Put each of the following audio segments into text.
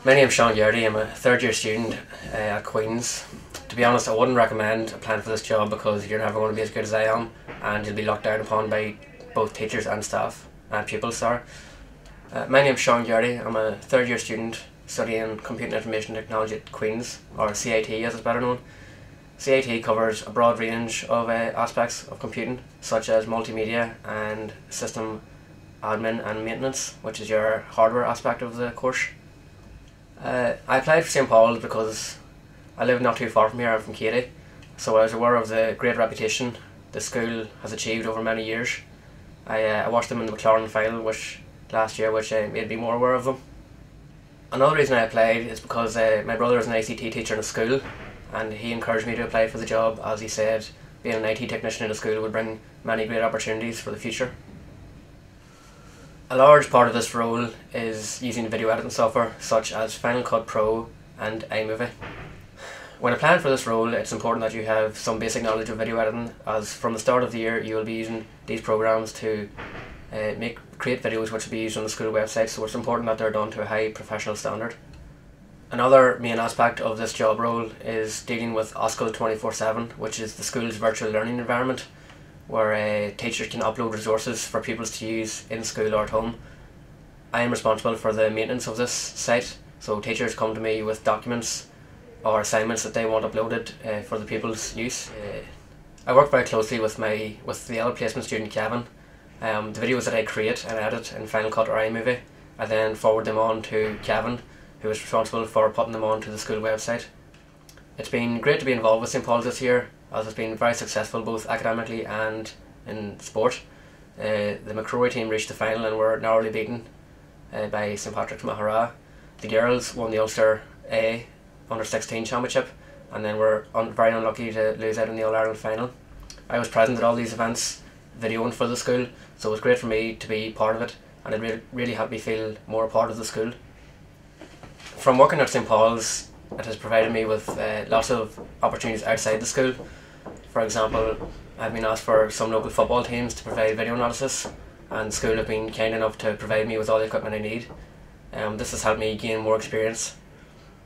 My name's Sean Garrity. I'm a third year student at Queen's. To be honest, I wouldn't recommend applying for this job because you're never going to be as good as I am, and you'll be looked down upon by both teachers and staff and pupils. My name's Sean Garrity. I'm a third year student studying Computing Information Technology at Queen's, or CIT as it's better known. CIT covers a broad range of aspects of computing, such as multimedia and system admin and maintenance, which is your hardware aspect of the course. I applied for St Paul's because I live not too far from here. I'm from Katy, so I was aware of the great reputation the school has achieved over many years. I watched them in the McLaren final last year, which made me more aware of them. Another reason I applied is because my brother is an ICT teacher in a school, and he encouraged me to apply for the job, as he said being an IT technician in a school would bring many great opportunities for the future. A large part of this role is using video editing software such as Final Cut Pro and iMovie. When applying for this role, it's important that you have some basic knowledge of video editing, as from the start of the year you will be using these programs to create videos which will be used on the school website, so it's important that they're done to a high professional standard. Another main aspect of this job role is dealing with OSCIL 24/7, which is the school's virtual learning environment, where teachers can upload resources for pupils to use in school or at home. I am responsible for the maintenance of this site, so teachers come to me with documents or assignments that they want uploaded for the pupils' use. I work very closely with the other placement student, Kevin. The videos that I create and edit in Final Cut or iMovie, I then forward them on to Kevin, who is responsible for putting them onto the school website. It's been great to be involved with St Paul's this year, as it's been very successful both academically and in sport. The McCrory team reached the final and were narrowly beaten by St Patrick's Mahara. The girls won the Ulster A Under-16 Championship, and then were very unlucky to lose out in the All-Ireland final. I was present at all these events, videoing for the school, so it was great for me to be part of it, and it really helped me feel more a part of the school. From working at St Paul's, it has provided me with lots of opportunities outside the school. For example, I've been asked for some local football teams to provide video analysis, and the school have been kind enough to provide me with all the equipment I need. This has helped me gain more experience.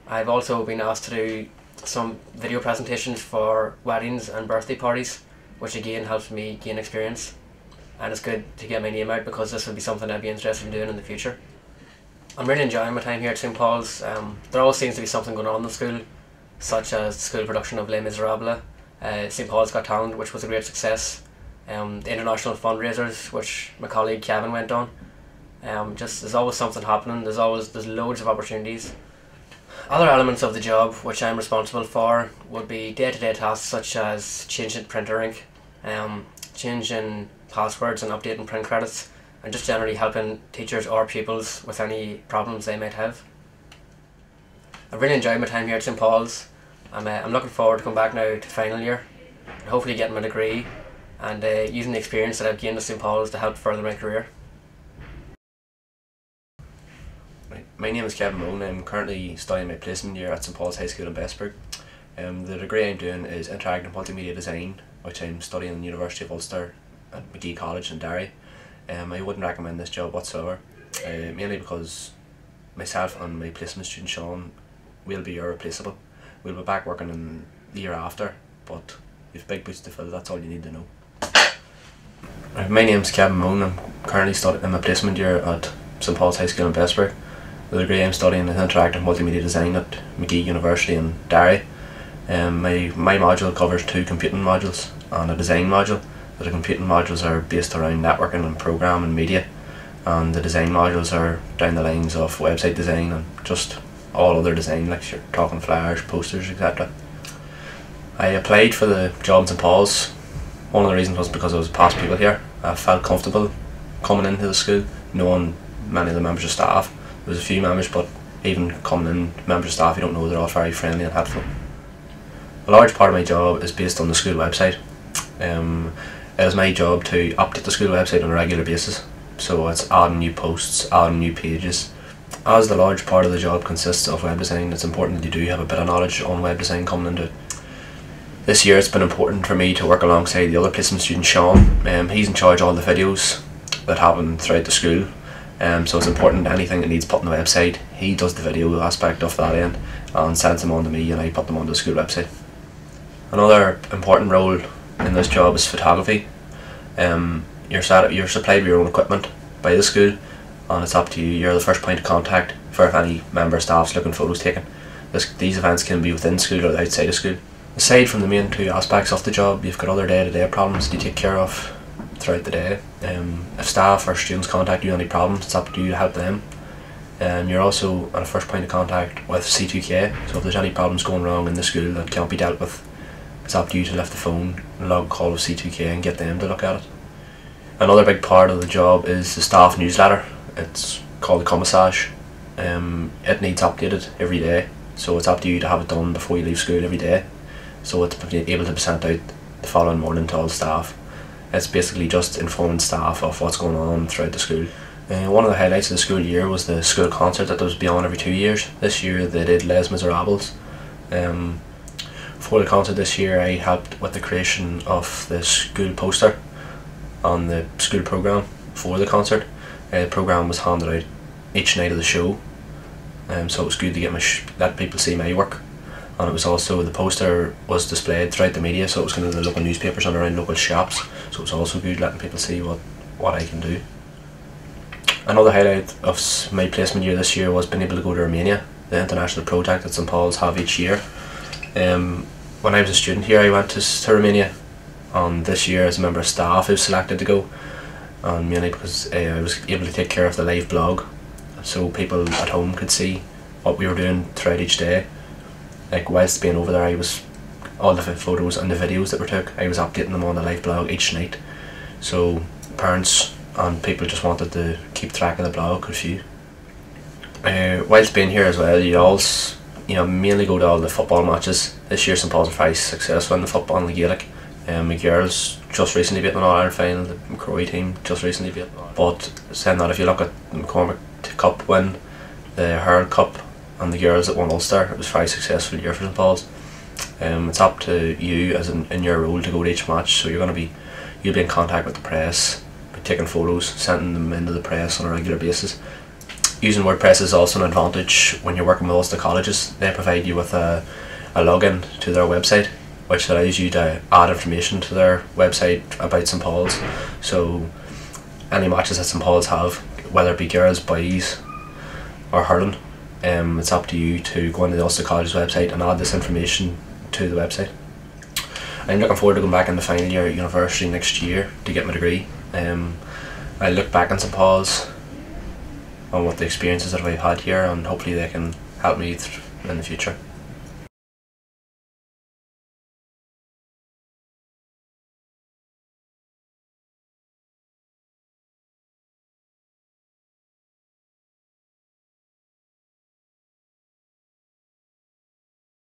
I've also been asked to do some video presentations for weddings and birthday parties, which again helps me gain experience, and it's good to get my name out because this would be something I'd be interested in doing in the future. I'm really enjoying my time here at St Paul's. There always seems to be something going on in the school, such as the school production of Les Miserables, St Paul's Got Talent, which was a great success, the international fundraisers which my colleague Kevin went on. There's always something happening. There's loads of opportunities. Other elements of the job which I'm responsible for would be day-to-day tasks such as changing printer ink, changing passwords and updating print credits, and just generally helping teachers or pupils with any problems they might have. I've really enjoyed my time here at St Paul's. I'm looking forward to coming back now to final year and hopefully getting my degree and using the experience that I've gained at St Paul's to help further my career. My name is Kevin Moan. I'm currently studying my placement year at St Paul's High School in Bessburg. The degree I'm doing is Interactive Multimedia Design, which I'm studying in the University of Ulster at McGee College in Derry. I wouldn't recommend this job whatsoever, mainly because myself and my placement student Sean will be irreplaceable. We'll be back working in the year after, but we've big boots to fill, that's all you need to know. My name's Kevin Moan. I'm currently studying in my placement year at St Paul's High School in Bessburg. The degree I'm studying is Interactive Multimedia Design at McGee University in Derry. My module covers 2 computing modules and a design module. The computing modules are based around networking and program and media, and the design modules are down the lines of website design and just all other design, like you're talking flyers, posters, etc. I applied for the job in St Paul's. One of the reasons was because I was past people here. I felt comfortable coming into the school, knowing many of the members of staff. There was a few members, but even coming in, members of staff you don't know, they're all very friendly and helpful. A large part of my job is based on the school website. It is my job to update the school website on a regular basis, so it's adding new posts, adding new pages. As the large part of the job consists of web design, it's important that you do have a bit of knowledge on web design coming into it. This year it's been important for me to work alongside the other placement student Sean. He's in charge of all the videos that happen throughout the school, so it's important anything that needs put on the website, he does the video aspect of that end and sends them on to me, and I put them on the school website. Another important role in this job is photography. You're supplied with your own equipment by the school, and it's up to you. You're the first point of contact for if any member of staff's looking photos taken. These events can be within school or outside of school. Aside from the main two aspects of the job, you've got other day-to-day problems you take care of throughout the day. If staff or students contact you with any problems, it's up to you to help them. You're also at a first point of contact with C2K, so if there's any problems going wrong in the school that can't be dealt with, it's up to you to lift the phone and log a call with C2K and get them to look at it. Another big part of the job is the staff newsletter. It's called the Commissage. It needs updated every day, so it's up to you to have it done before you leave school every day, so it's able to be sent out the following morning to all staff. It's basically just informing staff of what's going on throughout the school. One of the highlights of the school year was the school concert that was on every 2 years. This year they did Les Miserables. For the concert this year, I helped with the creation of the school poster on the school programme for the concert. The programme was handed out each night of the show, so it was good to get let people see my work. And it was also, the poster was displayed throughout the media, so it was going to the local newspapers and around local shops, so it was also good letting people see what I can do. Another highlight of my placement year this year was being able to go to Romania, the international project that St Paul's have each year. When I was a student here, I went to Romania, and this year as a member of staff I was selected to go, and mainly because I was able to take care of the live blog, so people at home could see what we were doing throughout each day. Like whilst being over there, all the photos and the videos that were took, I was updating them on the live blog each night, so parents and people just wanted to keep track of the blog could view. Whilst being here as well, you mainly go to all the football matches. This year St Paul's are very successful in the football and the Gaelic. My girls just recently beat an All-Ireland final, the McCrory team just recently beat. But saying that, if you look at the McCormick Cup win, the Herald Cup and the girls that won Ulster, it was a very successful year for St Paul's. It's up to you as in your role to go to each match, so you'll be in contact with the press, taking photos, sending them into the press on a regular basis. Using WordPress is also an advantage when you're working with Ulster colleges. They provide you with a login to their website, which allows you to add information to their website about St Paul's. So any matches that St Paul's have, whether it be girls, boys or hurling, it's up to you to go onto the Ulster College's website and add this information to the website. I'm looking forward to going back in the final year at university next year to get my degree. I look back on St Paul's on what the experiences that I've had here, and hopefully they can help me in the future.